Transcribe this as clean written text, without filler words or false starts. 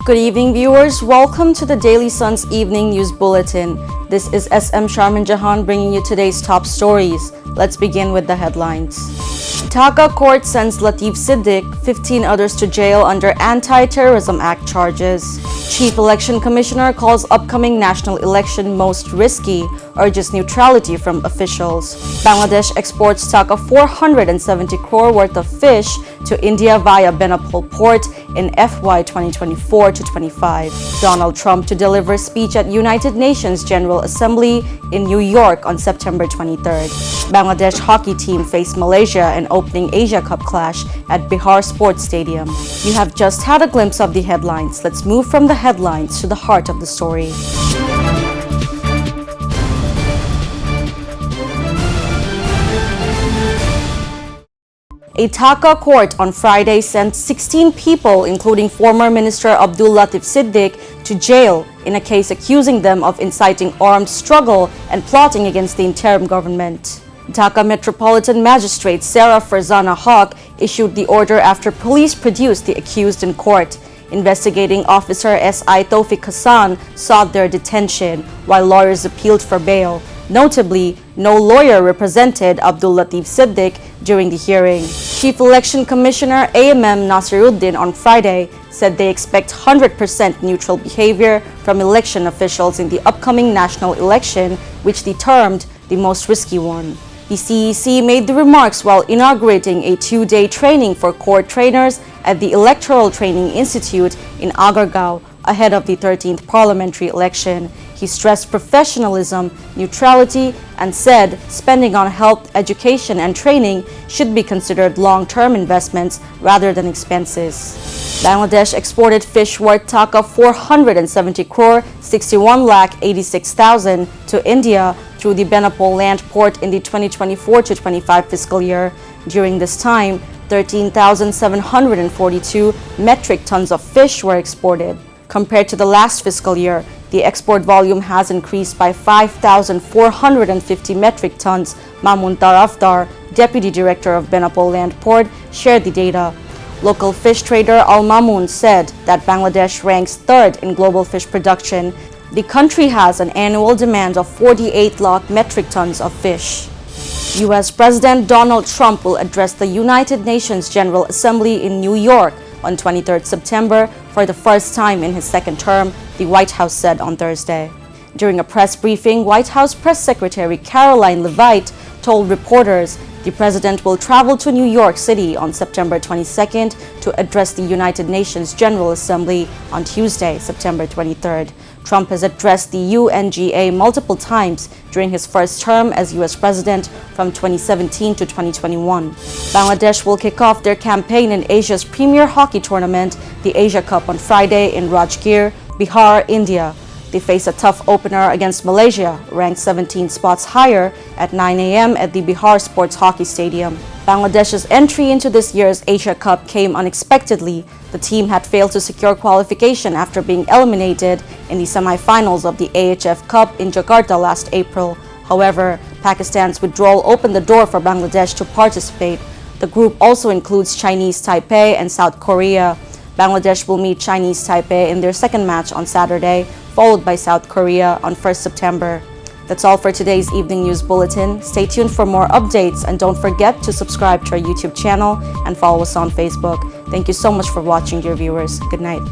Good evening, viewers. Welcome to the Daily Sun's Evening News Bulletin. This is SM Sharmin Jahan bringing you today's top stories. Let's begin with the headlines. Dhaka court sends Latif Siddiq, 15 others to jail under Anti-Terrorism Act charges. Chief Election Commissioner calls upcoming national election most risky, urges neutrality from officials. Bangladesh exports Dhaka 470 crore worth of fish to India via Benapole port in FY 2024-25. Donald Trump to deliver speech at United Nations General Assembly in New York on September 23rd. Bangladesh hockey team face Malaysia in opening Asia Cup clash at Bihar Sports Stadium. You have just had a glimpse of the headlines. Let's move from the headlines to the heart of the story. A Dhaka court on Friday sent 16 people, including former Minister Abdul Latif Siddiq, to jail in a case accusing them of inciting armed struggle and plotting against the interim government. Dhaka Metropolitan Magistrate Sarah Farzana Haq issued the order after police produced the accused in court. Investigating officer S.I. Tawfiq Hassan sought their detention, while lawyers appealed for bail. Notably, no lawyer represented Abdul Latif Siddiq during the hearing. Chief Election Commissioner AMM Nasiruddin on Friday said they expect 100% neutral behavior from election officials in the upcoming national election, which they termed the most risky one. The CEC made the remarks while inaugurating a two-day training for court trainers at the Electoral Training Institute in Agargaon ahead of the 13th parliamentary election. He stressed professionalism, neutrality, and said spending on health, education, and training should be considered long-term investments rather than expenses. Bangladesh exported fish worth Dhaka 470 crore 61 lakh 86,000 to India through the Benapole land port in the 2024-25 fiscal year. During this time, 13,742 metric tons of fish were exported. Compared to the last fiscal year, the export volume has increased by 5,450 metric tons. Mamun Tarafdar, Deputy Director of Benapole Land Port, shared the data. Local fish trader Al Mamun said that Bangladesh ranks third in global fish production. The country has an annual demand of 48 lakh metric tons of fish. U.S. President Donald Trump will address the United Nations General Assembly in New York on 23rd September for the first time in his second term, the White House said on Thursday. During a press briefing, White House Press Secretary Caroline Leavitt told reporters the president will travel to New York City on September 22nd to address the United Nations General Assembly on Tuesday, September 23rd. Trump has addressed the UNGA multiple times during his first term as U.S. president from 2017 to 2021. Bangladesh will kick off their campaign in Asia's premier hockey tournament, the Asia Cup, on Friday in Rajgir, Bihar, India. They face a tough opener against Malaysia, ranked 17 spots higher, at 9 a.m. at the Bihar Sports Hockey Stadium. Bangladesh's entry into this year's Asia Cup came unexpectedly. The team had failed to secure qualification after being eliminated in the semi-finals of the AHF Cup in Jakarta last April. However, Pakistan's withdrawal opened the door for Bangladesh to participate. The group also includes Chinese Taipei and South Korea. Bangladesh will meet Chinese Taipei in their second match on Saturday, followed by South Korea on 1st September. That's all for today's Evening News Bulletin. Stay tuned for more updates and don't forget to subscribe to our YouTube channel and follow us on Facebook. Thank you so much for watching, dear viewers. Good night.